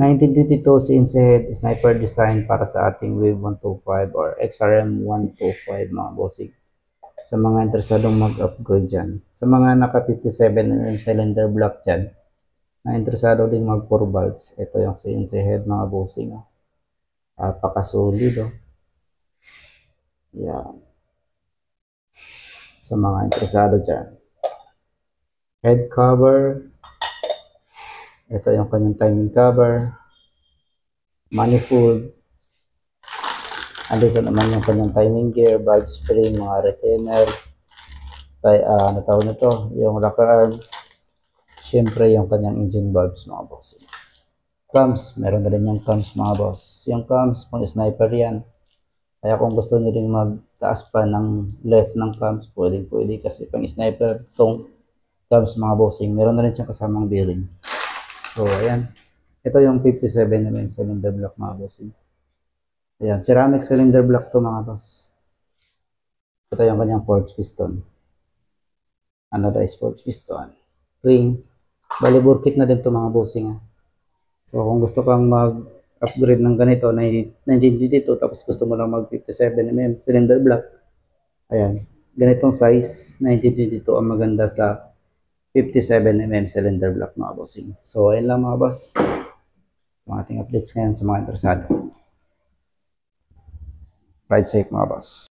1922 CNC head sniper design para sa ating Wave 125 or XRM 125 mga bossing. Sa mga interesadong mag-upgrade dyan. Sa mga naka 57mm cylinder block dyan, na interesado din mag 4 valves, ito yung CNC head mga bossing. Napakasolid oh. Yan. Sa mga interesado dyan. Head cover. Ito yung kanyang timing cover. Manifold. Andito naman yung kanyang timing gear, valve spring, mga retainer. Ano tawag nito? Yung rocker arm. Siyempre yung kanyang engine valves mga boss. Cams. Meron na rin yung cams mga boss. Yung cams, pang sniper yan. Kaya kung gusto nyo din magtaas pa ng left ng cams, pwede kasi pang sniper tong cams mga bossing. Meron na rin siyang kasamang bearing. So, ayan. Ito yung 57mm cylinder block mga bossing. Ayan, ceramic cylinder block to mga boss. Ito yung kanyang forged piston. Anodized forged piston. Ring. Bali, burkit na din to mga bossing. So, kung gusto kang mag-upgrade ng ganito, 1922, tapos gusto mo lang mag 57mm cylinder block, ayan, ganitong size, 1922 ang maganda sa 57mm cylinder block mga bossing. So, ayan lang mga boss. Ang ating updates ngayon sa mga interesado. Ride safe mga boss.